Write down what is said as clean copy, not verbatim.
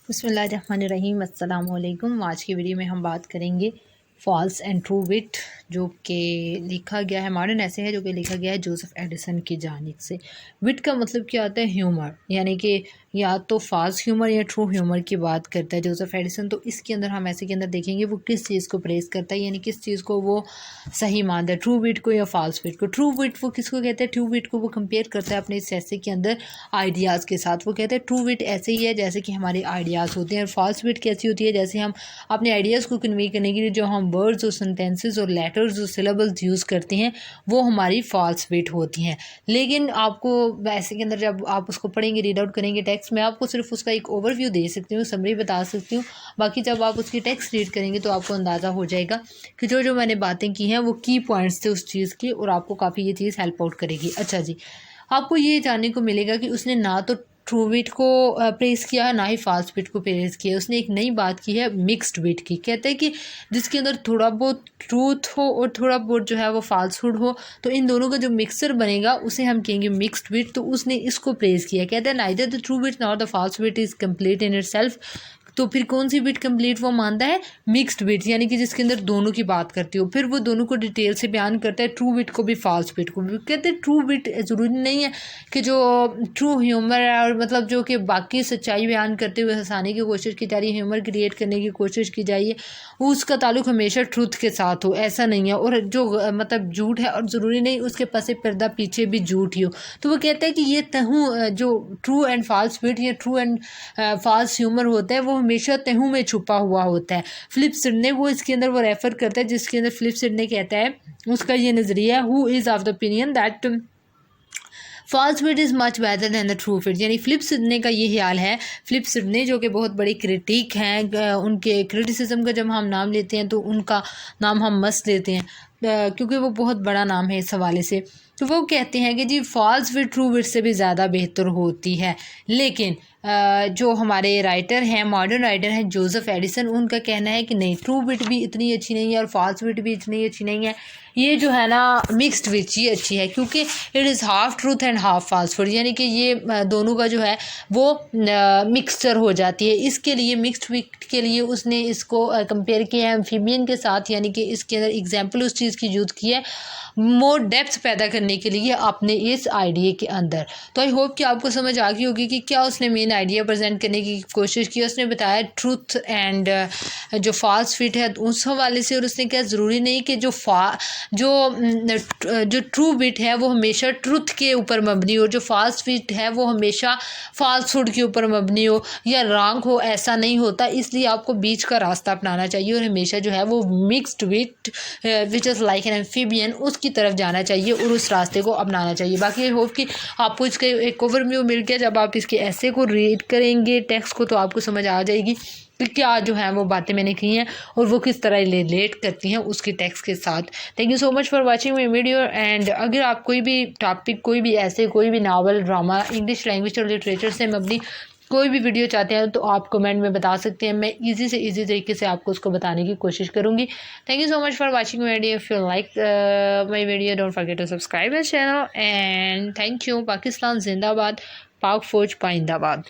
बिस्मिल्लाहिर्रहमानिर्रहीम अस्सलाम वालेकुम। आज की वीडियो में हम बात करेंगे फॉल्स एंड ट्रू विट, जो कि लिखा गया है मॉडर्न ऐसे है जो कि लिखा गया है जोसेफ एडिसन की जानिब से। विट का मतलब क्या होता है? ह्यूमर, यानी कि या तो फॉल्स ह्यूमर या ट्रू ह्यूमर की बात करता है जोसेफ एडिसन। तो इसके अंदर हम ऐसे के अंदर देखेंगे वो किस चीज़ को प्रेस करता है, यानी किस चीज़ को वो सही मानता है, ट्रू विट को या फॉल्स विट को। ट्रू विट वो किसको कहते हैं? ट्रू विट को वो कंपेयर करता है अपने इस ऐसे के अंदर आइडियाज़ के साथ। वो कहते हैं ट्रू विट ऐसे ही है जैसे कि हमारे आइडियाज़ होते हैं, और फॉल्स विट कैसी होती है? जैसे हम अपने आइडियाज़ को कन्वे करने के लिए जो हम वर्ड्स और सेंटेंसेस और लेटर्स और सिलेबल्स यूज़ करते हैं वो हमारी फॉल्स विट होती हैं। लेकिन आपको ऐसे के अंदर जब आप उसको पढ़ेंगे, रीड आउट करेंगे टेक्स्ट में, आपको सिर्फ उसका एक ओवरव्यू दे सकती हूँ, समरी बता सकती हूँ। बाकी जब आप उसकी टेक्स्ट रीड करेंगे तो आपको अंदाज़ा हो जाएगा कि जो जो मैंने बातें की हैं वो की पॉइंट्स थे उस चीज़ के, और आपको काफ़ी ये चीज़ हेल्प आउट करेगी। अच्छा जी, आपको ये जानने को मिलेगा कि उसने ना तो ट्रू विट को प्रेस किया है, ना ही फॉल्स विट को प्रेस किया है। उसने एक नई बात की है मिक्स्ड विट की। कहते हैं कि जिसके अंदर थोड़ा बहुत ट्रूथ हो और थोड़ा बहुत जो है वो फॉल्सहुड हो, तो इन दोनों का जो मिक्सचर बनेगा उसे हम कहेंगे मिक्स्ड विट। तो उसने इसको प्रेस किया। कहते हैं neither the true wit nor the false wit is complete in itself. तो फिर कौन सी बिट कंप्लीट वो मानता है? मिक्स्ड बिट, यानी कि जिसके अंदर दोनों की बात करती हो। फिर वो दोनों को डिटेल से बयान करता है, ट्रू बिट को भी फॉल्स बिट को भी। कहते हैं ट्रू बिट ज़रूरी नहीं है कि जो ट्रू ह्यूमर है, और मतलब जो कि बाकी सच्चाई बयान करते हुए हंसाने की कोशिश की जा रही है, ह्यूमर क्रिएट करने की कोशिश की जा रही है, उसका ताल्लुक हमेशा ट्रूथ के साथ हो, ऐसा नहीं है। और जो मतलब झूठ है, और ज़रूरी नहीं उसके पसे पर्दा पीछे भी झूठ ही हो। तो वो कहता है कि ये तहूँ जो ट्रू एंड फॉल्स बिट या ट्रू एंड फॉल्स ह्यूमर होता है वो हमेशा तहूँ में छुपा हुआ होता है। फिलिप सिडने वो इसके अंदर वो रेफ़र करता है, जिसके अंदर फिलिप सिडने कहता है, उसका ये नज़रिया है, who is of the opinion that false wit is much better than the true wit. यानी फिलिप सिडने का ये ख्याल है। फिलिप सिडने जो कि बहुत बड़ी क्रिटिक हैं, उनके क्रिटिसिज्म का जब हम नाम लेते हैं तो उनका नाम हम मस्त लेते हैं, क्योंकि वो बहुत बड़ा नाम है इस हवाले से। तो वो कहते हैं कि जी फॉल्स विट ट्रू विट से भी ज़्यादा बेहतर होती है। लेकिन जो हमारे राइटर हैं, मॉडर्न राइटर हैं जोसेफ एडिसन, उनका कहना है कि नहीं, ट्रू विट भी इतनी अच्छी नहीं है और फॉल्स विट भी इतनी अच्छी नहीं है। ये जो है ना मिक्स्ड विट ही अच्छी है, क्योंकि it is half truth and half falsehood, यानी कि ये दोनों का जो है वो मिक्सचर हो जाती है। इसके लिए मिक्स्ड विट के लिए उसने इसको कंपेयर किया है एम्फीबियन के साथ, यानी कि इसके अंदर एग्जाम्पल उस चीज़ की यूज़ की है मोर डेप्थ पैदा करने के लिए अपने इस आइडिया के अंदर। तो आई होप कि आपको समझ आ गई होगी कि क्या उसने मेन आइडिया प्रेजेंट करने की कोशिश की। उसने बताया ट्रूथ एंड जो फॉल्स फिट है उस हवाले से, और उसने क्या ज़रूरी नहीं कि जो ट्रू बिट है वो हमेशा ट्रूथ के ऊपर मबनी हो, जो फॉल्स फिट है वो हमेशा फॉल्सहुड के ऊपर मबनी हो या रॉन्ग हो, ऐसा नहीं होता। इसलिए आपको बीच का रास्ता अपनाना चाहिए और हमेशा जो है वो mixed wit which is like an amphibian उसकी तरफ जाना चाहिए और उस रास्ते को अपनाना चाहिए। बाकी आई होप कि आपको इसके एक ओवरव्यू मिल गया। जब आप इसके ऐसे को रीड करेंगे टेक्स्ट को, तो आपको समझ आ जाएगी कि क्या जो है वो बातें मैंने की हैं और वो किस तरह रिलेट करती हैं उसकी टेक्स्ट के साथ। Thank you so much for watching my video. And अगर आप कोई भी टॉपिक, कोई भी ऐसे कोई भी नावल, ड्रामा, इंग्लिश लैंग्वेज और लिटरेचर से मबनी कोई भी वीडियो चाहते हैं तो आप कमेंट में बता सकते हैं। मैं इजी से इजी तरीके से आपको उसको बताने की कोशिश करूँगी। Thank you so much for watching my video. If you like my video don't forget to subscribe my channel and thank you. Pakistan जिंदाबाद, पाक फौज पाइंदाबाद।